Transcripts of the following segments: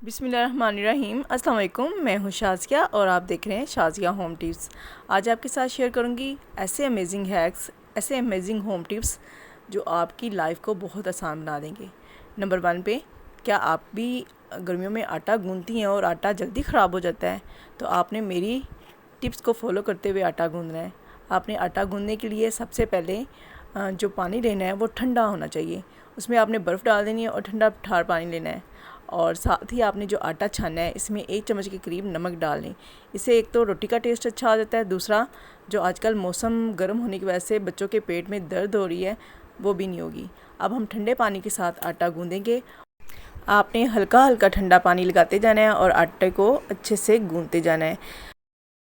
बिस्मिल्लाहिर्रहमानिर्रहीम। अस्सलाम वालेकुम। मैं हूँ शाज़िया और आप देख रहे हैं शाज़िया होम टिप्स। आज आपके साथ शेयर करूँगी ऐसे अमेजिंग हैक्स, ऐसे अमेजिंग होम टिप्स जो आपकी लाइफ को बहुत आसान बना देंगे। नंबर 1 पे, क्या आप भी गर्मियों में आटा गूंदती हैं और आटा जल्दी ख़राब हो जाता है? तो आपने मेरी टिप्स को फॉलो करते हुए आटा गूंदना है। आपने आटा गूंदने के लिए सबसे पहले जो पानी लेना है वो ठंडा होना चाहिए। उसमें आपने बर्फ़ डाल देनी है और ठंडा ठार पानी लेना है। और साथ ही आपने जो आटा छाना है इसमें 1 चम्मच के करीब नमक डाल लें। इससे एक तो रोटी का टेस्ट अच्छा आ जाता है, दूसरा जो आजकल मौसम गर्म होने की वजह से बच्चों के पेट में दर्द हो रही है वो भी नहीं होगी। अब हम ठंडे पानी के साथ आटा गूंदेंगे। आपने हल्का हल्का ठंडा पानी लगाते जाना है और आटे को अच्छे से गूंदते जाना है।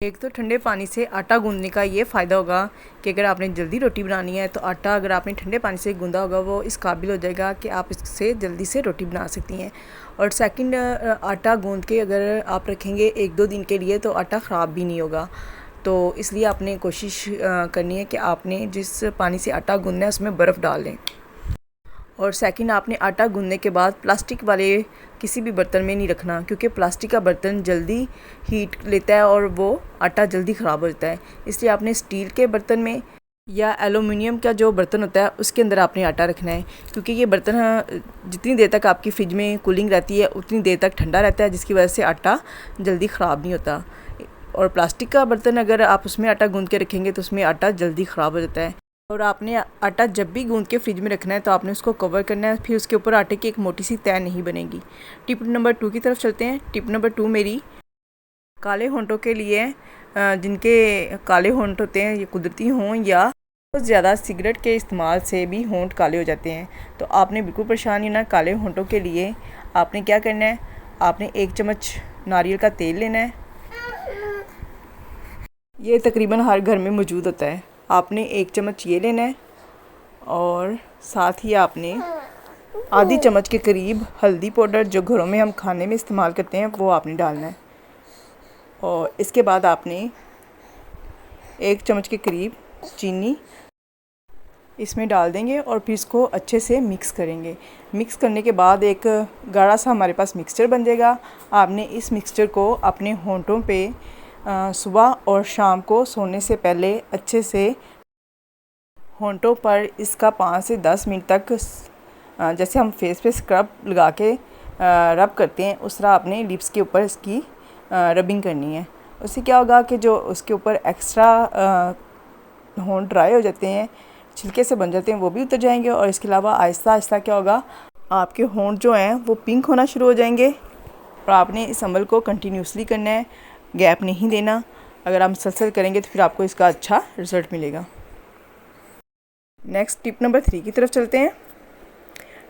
एक तो ठंडे पानी से आटा गूंदने का ये फ़ायदा होगा कि अगर आपने जल्दी रोटी बनानी है तो आटा अगर आपने ठंडे पानी से गूंदा होगा वो इस काबिल हो जाएगा कि आप इससे जल्दी से रोटी बना सकती हैं। और सेकंड, आटा गूंद के अगर आप रखेंगे 1-2 दिन के लिए तो आटा ख़राब भी नहीं होगा। तो इसलिए आपने कोशिश करनी है कि आपने जिस पानी से आटा गूंदना है उसमें बर्फ़ डाल लें। और सेकंड, आपने आटा गूंदने के बाद प्लास्टिक वाले किसी भी बर्तन में नहीं रखना, क्योंकि प्लास्टिक का बर्तन जल्दी हीट लेता है और वो आटा जल्दी ख़राब हो जाता है। इसलिए आपने स्टील के बर्तन में या एलुमिनियम का जो बर्तन होता है उसके अंदर आपने आटा रखना है, क्योंकि ये बर्तन जितनी देर तक आपकी फ्रिज में कूलिंग रहती है उतनी देर तक ठंडा रहता है, जिसकी वजह से आटा जल्दी ख़राब नहीं होता। और प्लास्टिक का बर्तन अगर आप उसमें आटा गूंद के रखेंगे तो उसमें आटा जल्दी ख़राब हो जाता है। और आपने आटा जब भी गूंद के फ्रिज में रखना है तो आपने उसको कवर करना है, फिर उसके ऊपर आटे की एक मोटी सी तह नहीं बनेगी। टिप नंबर 2 की तरफ चलते हैं। टिप नंबर 2 मेरी काले होंठों के लिए, जिनके काले होंठ होते हैं, ये कुदरती हों या बहुत ज़्यादा सिगरेट के इस्तेमाल से भी होंठ काले हो जाते हैं, तो आपने बिल्कुल परेशान नहीं होना। काले होंठों के लिए आपने क्या करना है, आपने 1 चम्मच नारियल का तेल लेना है। ये तकरीबन हर घर में मौजूद होता है। आपने 1 चम्मच ये लेना है और साथ ही आपने आधी चम्मच के करीब हल्दी पाउडर, जो घरों में हम खाने में इस्तेमाल करते हैं, वो आपने डालना है। और इसके बाद आपने 1 चम्मच के करीब चीनी इसमें डाल देंगे और फिर इसको अच्छे से मिक्स करेंगे। मिक्स करने के बाद एक गाढ़ा सा हमारे पास मिक्सचर बन जाएगा। आपने इस मिक्सचर को अपने होंठों पे सुबह और शाम को सोने से पहले अच्छे से होंठों पर इसका 5 से 10 मिनट तक, जैसे हम फेस पे स्क्रब लगा के रब करते हैं उस तरह आपने लिप्स के ऊपर इसकी रबिंग करनी है। उससे क्या होगा कि जो उसके ऊपर एक्स्ट्रा होंठ ड्राई हो जाते हैं, छिलके से बन जाते हैं, वो भी उतर जाएंगे। और इसके अलावा आहिस्ता आहिस्ता क्या होगा, आपके होंठ जो हैं वो पिंक होना शुरू हो जाएंगे। और आपने इस अमल को कंटिन्यूसली करना है, गैप नहीं देना। अगर आप मुसलसल करेंगे तो फिर आपको इसका अच्छा रिज़ल्ट मिलेगा। नेक्स्ट टिप नंबर 3 की तरफ चलते हैं।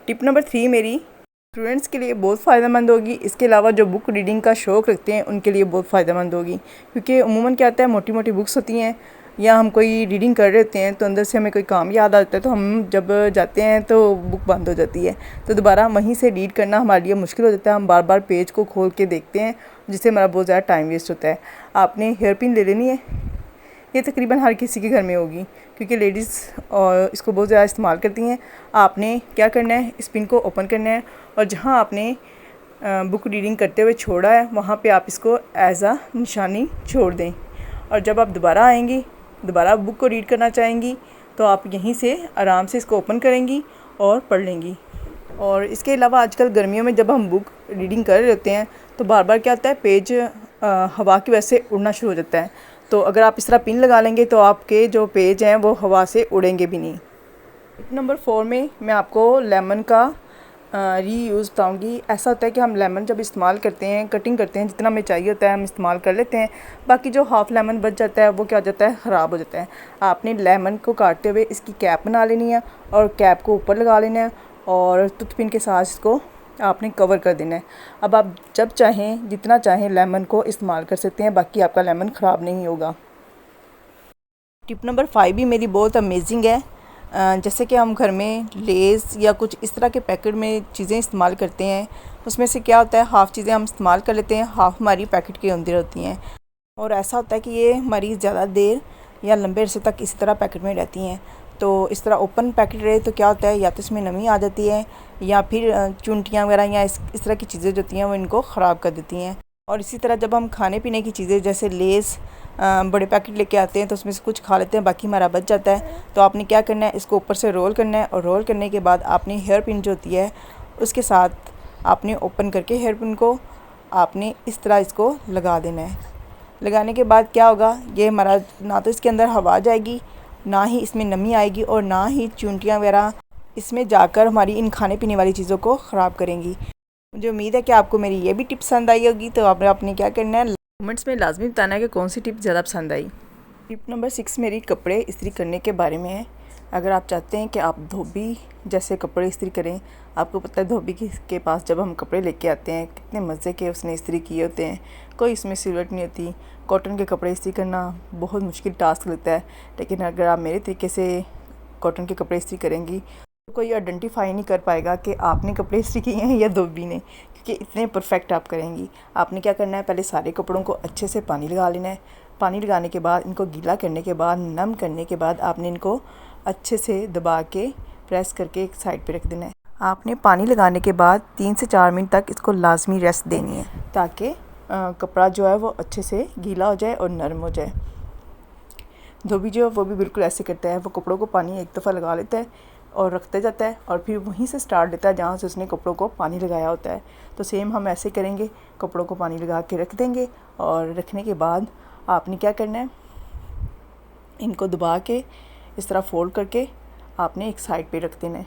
टिप नंबर 3 मेरी स्टूडेंट्स के लिए बहुत फ़ायदेमंद होगी। इसके अलावा जो बुक रीडिंग का शौक़ रखते हैं उनके लिए बहुत फ़ायदेमंद होगी, क्योंकि उमूमन क्या होता है, मोटी मोटी बुक्स होती हैं या हम कोई रीडिंग कर रहे होते हैं तो अंदर से हमें कोई काम याद आता है, तो हम जब जाते हैं तो बुक बंद हो जाती है, तो दोबारा वहीं से रीड करना हमारे लिए मुश्किल हो जाता है। हम बार बार पेज को खोल के देखते हैं, जिससे हमारा बहुत ज़्यादा टाइम वेस्ट होता है। आपने हेयर पिन ले लेनी है। ये तकरीबन हर किसी के घर में होगी, क्योंकि लेडीज़ और इसको बहुत ज़्यादा इस्तेमाल करती हैं। आपने क्या करना है, इस पिन को ओपन करना है और जहाँ आपने बुक रीडिंग करते हुए छोड़ा है वहाँ पे आप इसको एज आ निशानी छोड़ दें। और जब आप दोबारा आएंगी, दोबारा बुक को रीड करना चाहेंगी, तो आप यहीं से आराम से इसको ओपन करेंगी और पढ़ लेंगी। और इसके अलावा आजकल गर्मियों में जब हम बुक रीडिंग कर रहे होते हैं तो बार बार क्या होता है, पेज हवा की वजह से उड़ना शुरू हो जाता है। तो अगर आप इस तरह पिन लगा लेंगे तो आपके जो पेज हैं वो हवा से उड़ेंगे भी नहीं। टिप नंबर 4 में मैं आपको लेमन का रीयूज़ बताऊँगी। ऐसा होता है कि हम लेमन जब इस्तेमाल करते हैं, कटिंग करते हैं, जितना हमें चाहिए होता है हम इस्तेमाल कर लेते हैं, बाकी जो हाफ़ लेमन बच जाता है वो क्या हो जाता है, ख़राब हो जाता है। आपने लेमन को काटते हुए इसकी कैप बना लेनी है और कैप को ऊपर लगा लेना है और टूथपिन के साथ इसको आपने कवर कर देना है। अब आप जब चाहें, जितना चाहें लेमन को इस्तेमाल कर सकते हैं, बाकी आपका लेमन ख़राब नहीं होगा। टिप नंबर 5 भी मेरी बहुत अमेजिंग है। जैसे कि हम घर में लेज़ या कुछ इस तरह के पैकेट में चीज़ें इस्तेमाल करते हैं, उसमें से क्या होता है, हाफ़ चीज़ें हम इस्तेमाल कर लेते हैं, हाफ़ हमारी पैकेट के अंदर होती हैं। और ऐसा होता है कि ये हमारी ज़्यादा देर या लंबे अरसे तक इसी तरह पैकेट में रहती हैं। तो इस तरह ओपन पैकेट रहे तो क्या होता है, या तो इसमें नमी आ जाती है या फिर चुंटियाँ वगैरह या इस तरह की चीज़ें जो होती हैं वो इनको ख़राब कर देती हैं। और इसी तरह जब हम खाने पीने की चीज़ें जैसे लेस बड़े पैकेट लेके आते हैं तो उसमें से कुछ खा लेते हैं, बाकी हमारा बच जाता है। तो आपने क्या करना है, इसको ऊपर से रोल करना है और रोल करने के बाद आपने हेयर पिन जो होती है उसके साथ आपने ओपन करके हेयर पिन को आपने इस तरह इसको लगा देना है। लगाने के बाद क्या होगा, ये हमारा ना तो इसके अंदर हवा जाएगी, ना ही इसमें नमी आएगी और ना ही चूंटियाँ वगैरह इसमें जाकर हमारी इन खाने पीने वाली चीज़ों को ख़राब करेंगी। मुझे उम्मीद है कि आपको मेरी ये भी टिप पसंद आई होगी। तो आपने क्या करना है, कमेंट्स में लाजमी बताना है कि कौन सी टिप ज़्यादा पसंद आई। टिप नंबर 6 मेरी कपड़े इस्त्री करने के बारे में है। अगर आप चाहते हैं कि आप धोबी जैसे कपड़े इस्त्री करें, आपको पता है धोबी के पास जब हम कपड़े लेके आते हैं कितने मज़े के उसने इस्त्री किए होते हैं, कोई इसमें सिलवट नहीं होती। कॉटन के कपड़े इस्त्री करना बहुत मुश्किल टास्क लगता है, लेकिन अगर आप मेरे तरीके से कॉटन के कपड़े इस्त्री करेंगी तो कोई आइडेंटिफाई नहीं कर पाएगा कि आपने कपड़े इस्त्री किए हैं या धोबी ने, क्योंकि इतने परफेक्ट आप करेंगी। आपने क्या करना है, पहले सारे कपड़ों को अच्छे से पानी लगा लेना है। पानी लगाने के बाद इनको गीला करने के बाद, नम करने के बाद आपने इनको अच्छे से दबा के प्रेस करके एक साइड पे रख देना है। आपने पानी लगाने के बाद 3 से 4 मिनट तक इसको लाजमी रेस्ट देनी है ताकि कपड़ा जो है वो अच्छे से गीला हो जाए और नरम हो जाए। धोबी जो है वो भी बिल्कुल ऐसे करता है, वो कपड़ों को पानी एक दफ़ा लगा लेता है और रखते जाता है और फिर वहीं से स्टार्ट देता है जहाँ से उसने कपड़ों को पानी लगाया होता है। तो सेम हम ऐसे करेंगे, कपड़ों को पानी लगा के रख देंगे और रखने के बाद आपने क्या करना है, इनको दबा के इस तरह फोल्ड करके आपने एक साइड पे रख देना है।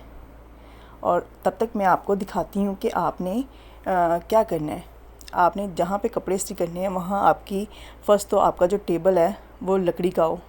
और तब तक मैं आपको दिखाती हूँ कि आपने क्या करना है। आपने जहाँ पे कपड़े इस्त्री करने हैं वहाँ आपकी फ़र्स्ट तो आपका जो टेबल है वो लकड़ी का हो,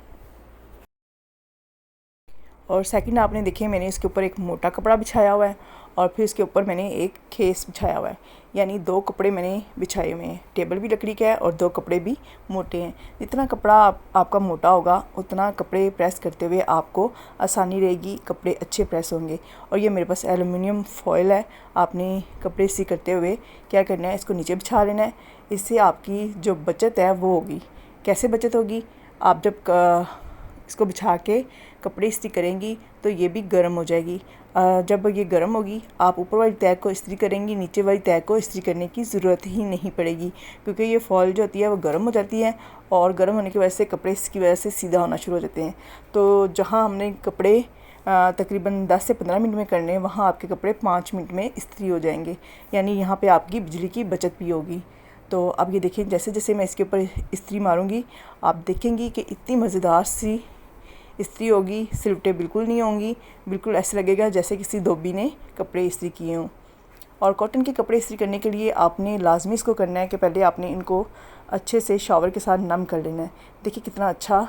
और सेकंड आपने देखिए मैंने इसके ऊपर एक मोटा कपड़ा बिछाया हुआ है और फिर इसके ऊपर मैंने एक खेस बिछाया हुआ है, यानी 2 कपड़े मैंने बिछाए हुए हैं। टेबल भी लकड़ी का है और 2 कपड़े भी मोटे हैं। जितना कपड़ा आपका मोटा होगा उतना कपड़े प्रेस करते हुए आपको आसानी रहेगी, कपड़े अच्छे प्रेस होंगे। और ये मेरे पास एलुमिनियम फॉयल है। आपने कपड़े इस्त्री करते हुए क्या करना है, इसको नीचे बिछा लेना है। इससे आपकी जो बचत है वो होगी। कैसे बचत होगी, आप जब इसको बिछा के कपड़े इस्त्री करेंगी तो ये भी गर्म हो जाएगी। जब ये गर्म होगी आप ऊपर वाली तह को इस्त्री करेंगी, नीचे वाली तह को इस्त्री करने की ज़रूरत ही नहीं पड़ेगी, क्योंकि ये फॉल जो होती है वो गर्म हो जाती है और गर्म होने की वजह से कपड़े इसकी वजह से सीधा होना शुरू हो जाते हैं। तो जहाँ हमने कपड़े तकरीबन 10 से 15 मिनट में करने हैं, वहाँ आपके कपड़े 5 मिनट में इस्त्री हो जाएंगे, यानी यहाँ पे आपकी बिजली की बचत भी होगी। तो अब ये देखिए, जैसे जैसे मैं इसके ऊपर इस्त्री मारूंगी आप देखेंगी कि इतनी मज़ेदार सी इस्त्री होगी, सिलवटें बिल्कुल नहीं होंगी, बिल्कुल ऐसा लगेगा जैसे किसी धोबी ने कपड़े इस्त्री किए हों। और कॉटन के कपड़े इस्त्री करने के लिए आपने लाजमी इसको करना है कि पहले आपने इनको अच्छे से शावर के साथ नम कर लेना है। देखिए कितना अच्छा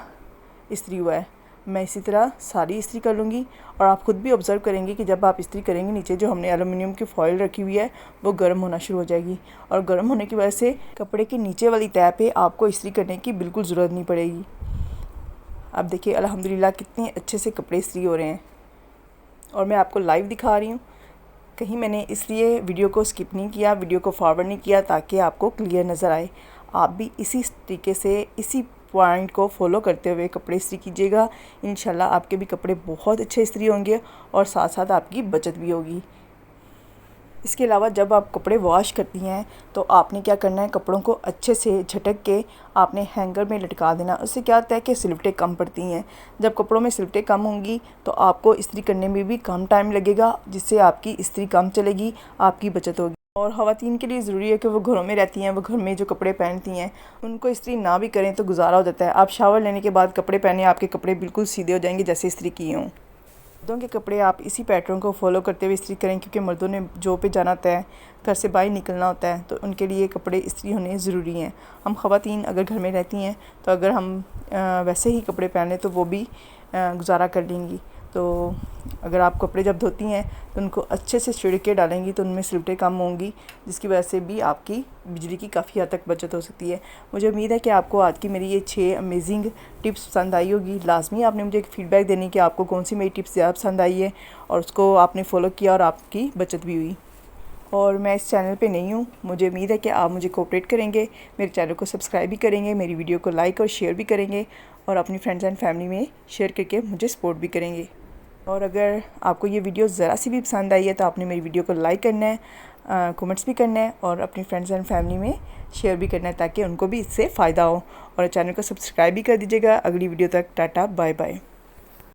इस्त्री हुआ है। मैं इसी तरह सारी इस्त्री कर लूँगी और आप ख़ुद भी ऑब्ज़र्व करेंगे कि जब आप इस्त्री करेंगे नीचे जो हमने एलुमिनियम की फॉइल रखी हुई है वो गर्म होना शुरू हो जाएगी, और गर्म होने की वजह से कपड़े की नीचे वाली तह पे आपको इस्त्री करने की बिल्कुल ज़रूरत नहीं पड़ेगी। अब देखिए अल्हम्दुलिल्लाह कितने अच्छे से कपड़े इस्त्री हो रहे हैं और मैं आपको लाइव दिखा रही हूँ। कहीं मैंने इसलिए वीडियो को स्किप नहीं किया, वीडियो को फॉरवर्ड नहीं किया ताकि आपको क्लियर नज़र आए। आप भी इसी तरीके से इसी पॉइंट को फॉलो करते हुए कपड़े इस्त्री कीजिएगा। इंशाल्लाह आपके भी कपड़े बहुत अच्छे इस्त्री होंगे और साथ साथ आपकी बचत भी होगी। इसके अलावा जब आप कपड़े वॉश करती हैं तो आपने क्या करना है, कपड़ों को अच्छे से झटक के आपने हैंगर में लटका देना। उससे क्या होता है कि सिलवटें कम पड़ती हैं। जब कपड़ों में सिलवटें कम होंगी तो आपको इस्त्री करने में भी कम टाइम लगेगा, जिससे आपकी इस्त्री कम चलेगी, आपकी बचत होगी। और ख़वातीन के लिए ज़रूरी है कि वो घरों में रहती हैं, वो घर में जो कपड़े पहनती हैं उनको इस्त्री ना भी करें तो गुजारा हो जाता है। आप शावर लेने के बाद कपड़े पहने, आपके कपड़े बिल्कुल सीधे हो जाएंगे जैसे इस्त्री किए हों। मर्दों के कपड़े आप इसी पैटर्न को फॉलो करते हुए इस्त्री करें, क्योंकि मर्दों ने जॉब पे जाना होता है, घर से बाहर निकलना होता है, तो उनके लिए कपड़े इस्त्री होने ज़रूरी हैं। हम ख़वातीन अगर घर में रहती हैं तो अगर हम वैसे ही कपड़े पहन लें तो वो भी गुजारा कर लेंगी। तो अगर आप कपड़े जब धोती हैं तो उनको अच्छे से छिड़के डालेंगी तो उनमें सिलवटें कम होंगी, जिसकी वजह से भी आपकी बिजली की काफ़ी हद तक बचत हो सकती है। मुझे उम्मीद है कि आपको आज की मेरी ये 6 अमेजिंग टिप्स पसंद आई होगी। लाजमी आपने मुझे एक फ़ीडबैक देनी कि आपको कौन सी मेरी टिप्स ज़्यादा पसंद आई है और उसको आपने फ़ॉलो किया और आपकी बचत भी हुई। और मैं इस चैनल पे नई हूँ, मुझे उम्मीद है कि आप मुझे कोऑपरेट करेंगे, मेरे चैनल को सब्सक्राइब भी करेंगे, मेरी वीडियो को लाइक और शेयर भी करेंगे और अपनी फ्रेंड्स एंड फैमिली में शेयर करके मुझे सपोर्ट भी करेंगे। और अगर आपको ये वीडियो ज़रा सी भी पसंद आई है तो आपने मेरी वीडियो को लाइक करना है, कमेंट्स भी करना है और अपनी फ्रेंड्स एंड फैमिली में शेयर भी करना है ताकि उनको भी इससे फ़ायदा हो। और चैनल को सब्सक्राइब भी कर दीजिएगा। अगली वीडियो तक टाटा बाय बाय।